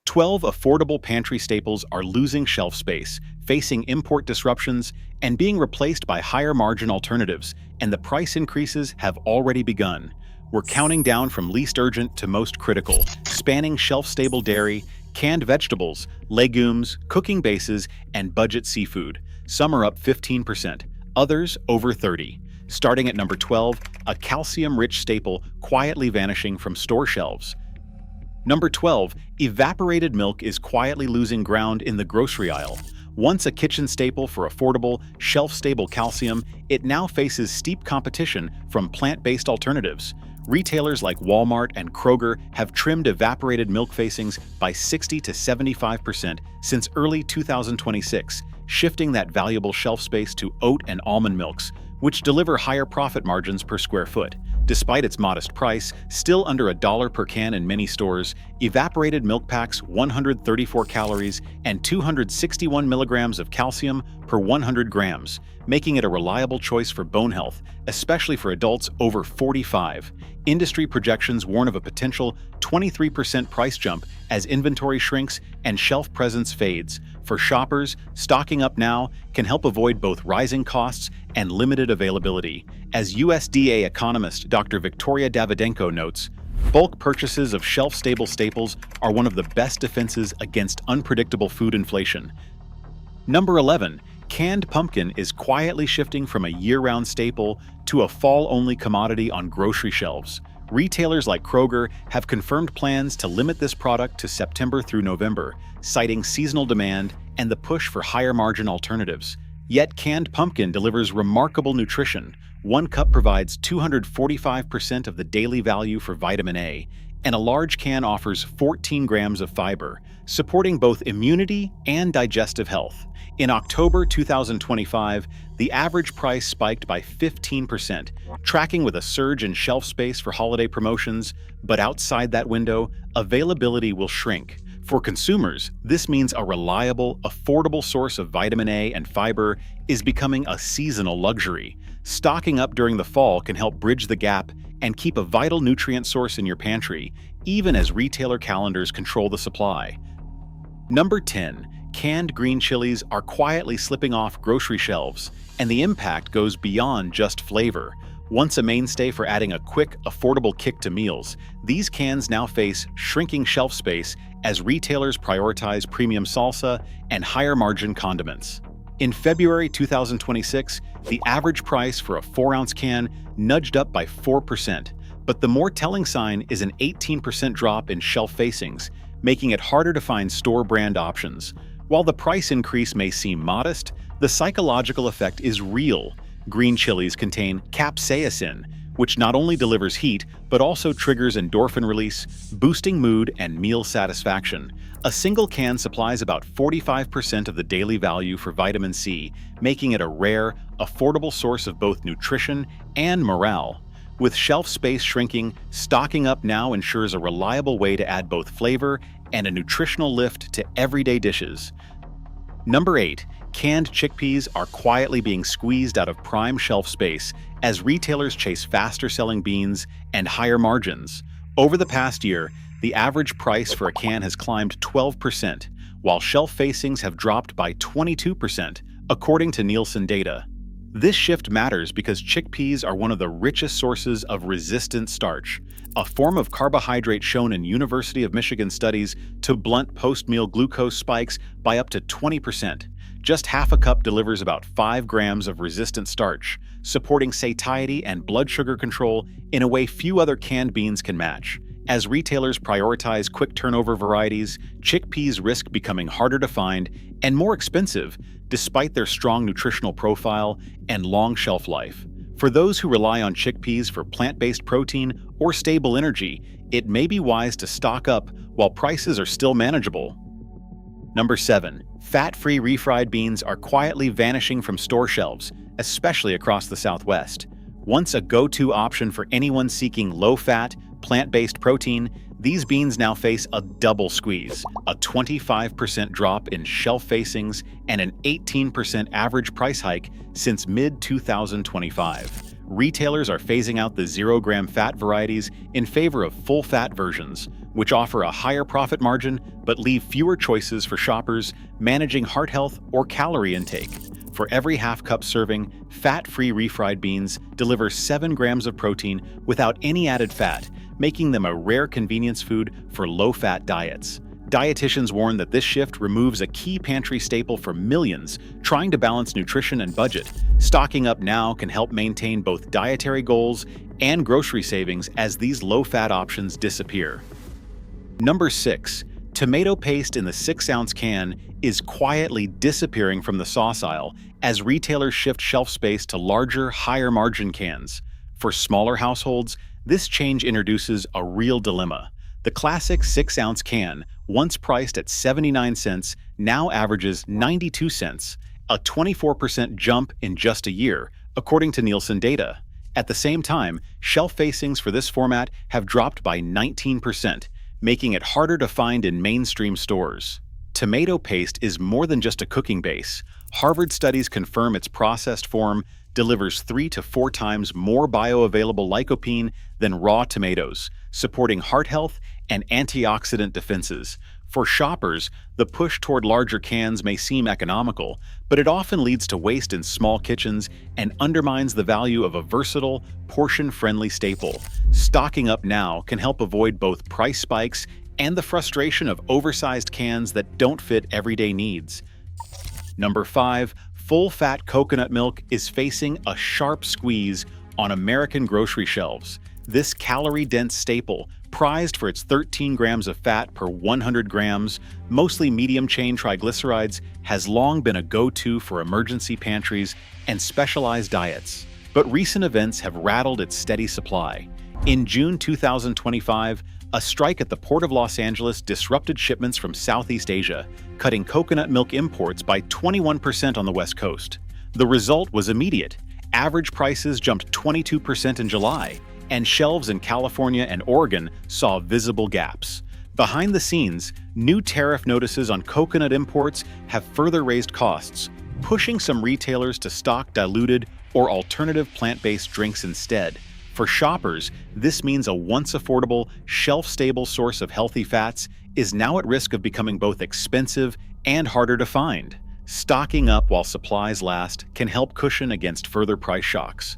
12 affordable pantry staples are losing shelf space, facing import disruptions, and being replaced by higher-margin alternatives, and the price increases have already begun. We're counting down from least urgent to most critical, spanning shelf-stable dairy, canned vegetables, legumes, cooking bases, and budget seafood. Some are up 15%, others over 30%. Starting at number 12, a calcium-rich staple quietly vanishing from store shelves. Number 12, evaporated milk is quietly losing ground in the grocery aisle. Once a kitchen staple for affordable, shelf-stable calcium, it now faces steep competition from plant-based alternatives. Retailers like Walmart and Kroger have trimmed evaporated milk facings by 60 to 75% since early 2026, shifting that valuable shelf space to oat and almond milks, which deliver higher profit margins per square foot. Despite its modest price, still under $1 per can in many stores, evaporated milk packs 134 calories and 261 milligrams of calcium per 100 grams, making it a reliable choice for bone health, especially for adults over 45. Industry projections warn of a potential 23% price jump as inventory shrinks and shelf presence fades. For shoppers, stocking up now can help avoid both rising costs and limited availability. As USDA economist Dr. Victoria Davidenko notes, bulk purchases of shelf-stable staples are one of the best defenses against unpredictable food inflation. Number 11. Canned pumpkin is quietly shifting from a year-round staple to a fall-only commodity on grocery shelves. Retailers like Kroger have confirmed plans to limit this product to September through November, citing seasonal demand and the push for higher-margin alternatives. Yet canned pumpkin delivers remarkable nutrition. One cup provides 245% of the daily value for vitamin A, and a large can offers 14 grams of fiber, supporting both immunity and digestive health. In October 2025, the average price spiked by 15%, tracking with a surge in shelf space for holiday promotions, but outside that window, availability will shrink. For consumers, this means a reliable, affordable source of vitamin A and fiber is becoming a seasonal luxury. Stocking up during the fall can help bridge the gap and keep a vital nutrient source in your pantry, even as retailer calendars control the supply. Number 10. Canned green chilies are quietly slipping off grocery shelves, and the impact goes beyond just flavor. Once a mainstay for adding a quick, affordable kick to meals, these cans now face shrinking shelf space as retailers prioritize premium salsa and higher-margin condiments. In February 2026, the average price for a 4-ounce can nudged up by 4%, but the more telling sign is an 18% drop in shelf facings, making it harder to find store-brand options. While the price increase may seem modest, the psychological effect is real. Green chilies contain capsaicin, which not only delivers heat, but also triggers endorphin release, boosting mood and meal satisfaction. A single can supplies about 45% of the daily value for vitamin C, making it a rare, affordable source of both nutrition and morale. With shelf space shrinking, stocking up now ensures a reliable way to add both flavor and a nutritional lift to everyday dishes. Number 8. Canned chickpeas are quietly being squeezed out of prime shelf space as retailers chase faster-selling beans and higher margins. Over the past year, the average price for a can has climbed 12%, while shelf facings have dropped by 22%, according to Nielsen data. This shift matters because chickpeas are one of the richest sources of resistant starch, a form of carbohydrate shown in University of Michigan studies to blunt post-meal glucose spikes by up to 20%. Just half a cup delivers about 5 grams of resistant starch, supporting satiety and blood sugar control in a way few other canned beans can match. As retailers prioritize quick turnover varieties, chickpeas risk becoming harder to find and more expensive, despite their strong nutritional profile and long shelf life. For those who rely on chickpeas for plant-based protein or stable energy, it may be wise to stock up while prices are still manageable. Number 7. Fat-free refried beans are quietly vanishing from store shelves, especially across the Southwest. Once a go-to option for anyone seeking low-fat, plant-based protein, these beans now face a double squeeze, a 25% drop in shelf facings and an 18% average price hike since mid-2025. Retailers are phasing out the 0-gram fat varieties in favor of full-fat versions, which offer a higher profit margin but leave fewer choices for shoppers managing heart health or calorie intake. For every half-cup serving, fat-free refried beans deliver 7 grams of protein without any added fat, making them a rare convenience food for low-fat diets. Dietitians warn that this shift removes a key pantry staple for millions trying to balance nutrition and budget. Stocking up now can help maintain both dietary goals and grocery savings as these low-fat options disappear. Number 6. Tomato paste in the 6-ounce can is quietly disappearing from the sauce aisle as retailers shift shelf space to larger, higher-margin cans. For smaller households, this change introduces a real dilemma. The classic 6-ounce can, once priced at 79 cents, now averages 92 cents, a 24% jump in just a year, according to Nielsen data. At the same time, shelf facings for this format have dropped by 19%, making it harder to find in mainstream stores. Tomato paste is more than just a cooking base. Harvard studies confirm its processed form delivers 3 to 4 times more bioavailable lycopene than raw tomatoes, supporting heart health and antioxidant defenses. For shoppers, the push toward larger cans may seem economical, but it often leads to waste in small kitchens and undermines the value of a versatile, portion-friendly staple. Stocking up now can help avoid both price spikes and the frustration of oversized cans that don't fit everyday needs. Number 5. Full-fat coconut milk is facing a sharp squeeze on American grocery shelves. This calorie-dense staple, prized for its 13 grams of fat per 100 grams, mostly medium-chain triglycerides, has long been a go-to for emergency pantries and specialized diets. But recent events have rattled its steady supply. In June 2025, a strike at the Port of Los Angeles disrupted shipments from Southeast Asia, cutting coconut milk imports by 21% on the West Coast. The result was immediate. Average prices jumped 22% in July, and shelves in California and Oregon saw visible gaps. Behind the scenes, new tariff notices on coconut imports have further raised costs, pushing some retailers to stock diluted or alternative plant-based drinks instead. For shoppers, this means a once affordable, shelf-stable source of healthy fats is now at risk of becoming both expensive and harder to find. Stocking up while supplies last can help cushion against further price shocks.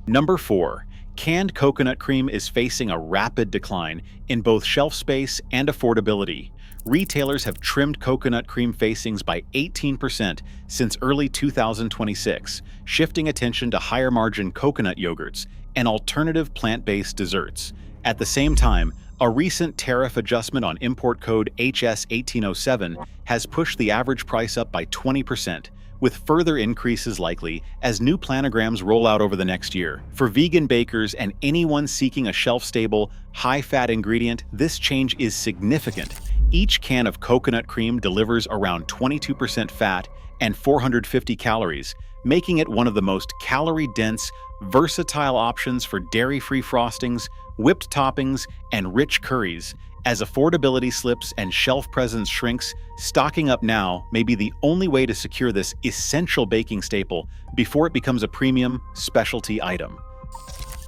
Number 4. Canned coconut cream is facing a rapid decline in both shelf space and affordability. Retailers have trimmed coconut cream facings by 18% since early 2026, shifting attention to higher-margin coconut yogurts and alternative plant-based desserts. At the same time, a recent tariff adjustment on import code HS1807 has pushed the average price up by 20%, with further increases likely as new planograms roll out over the next year. For vegan bakers and anyone seeking a shelf-stable, high-fat ingredient, this change is significant. Each can of coconut cream delivers around 22% fat and 450 calories, making it one of the most calorie-dense, versatile options for dairy-free frostings, whipped toppings, and rich curries. As affordability slips and shelf presence shrinks, stocking up now may be the only way to secure this essential baking staple before it becomes a premium, specialty item.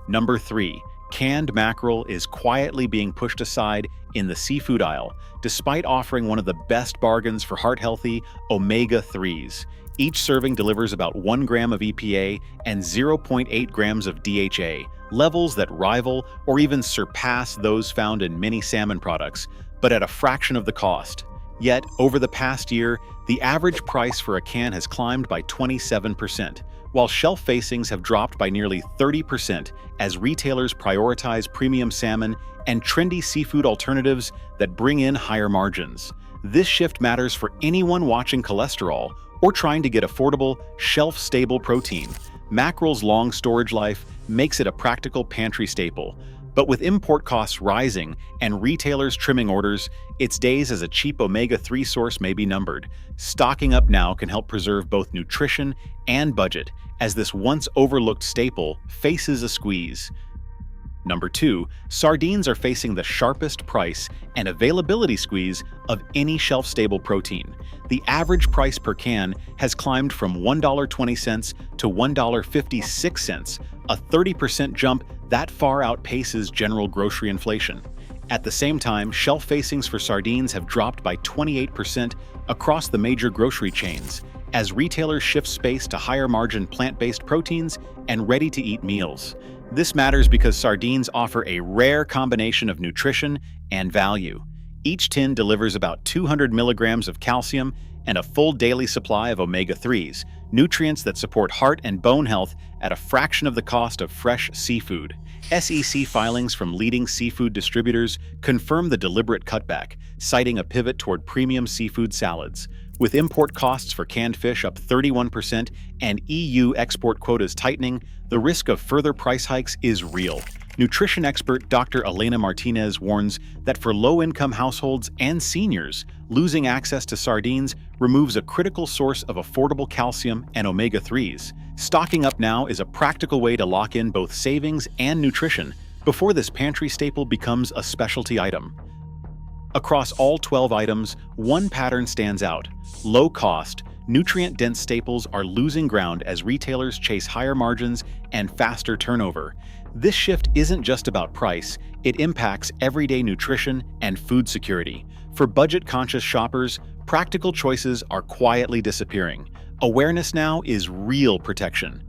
Number 3. Canned mackerel is quietly being pushed aside in the seafood aisle, despite offering one of the best bargains for heart-healthy omega-3s. Each serving delivers about 1 gram of EPA and 0.8 grams of DHA, levels that rival or even surpass those found in many salmon products, but at a fraction of the cost. Yet, over the past year, the average price for a can has climbed by 27%, while shelf facings have dropped by nearly 30% as retailers prioritize premium salmon and trendy seafood alternatives that bring in higher margins. This shift matters for anyone watching cholesterol or trying to get affordable, shelf-stable protein. Mackerel's long storage life makes it a practical pantry staple, but with import costs rising and retailers trimming orders, its days as a cheap omega-3 source may be numbered. Stocking up now can help preserve both nutrition and budget, as this once overlooked staple faces a squeeze. Number 2, sardines are facing the sharpest price and availability squeeze of any shelf-stable protein. The average price per can has climbed from $1.20 to $1.56, a 30% jump that far outpaces general grocery inflation. At the same time, shelf facings for sardines have dropped by 28% across the major grocery chains, as retailers shift space to higher-margin plant-based proteins and ready-to-eat meals. This matters because sardines offer a rare combination of nutrition and value. Each tin delivers about 200 milligrams of calcium and a full daily supply of omega-3s, nutrients that support heart and bone health at a fraction of the cost of fresh seafood. SEC filings from leading seafood distributors confirm the deliberate cutback, citing a pivot toward premium seafood salads. With import costs for canned fish up 31% and EU export quotas tightening, the risk of further price hikes is real. Nutrition expert Dr. Elena Martinez warns that for low-income households and seniors, losing access to sardines removes a critical source of affordable calcium and omega-3s. Stocking up now is a practical way to lock in both savings and nutrition before this pantry staple becomes a specialty item. Across all 12 items, one pattern stands out: low-cost, nutrient-dense staples are losing ground as retailers chase higher margins and faster turnover. This shift isn't just about price, it impacts everyday nutrition and food security. For budget-conscious shoppers, practical choices are quietly disappearing. Awareness now is real protection.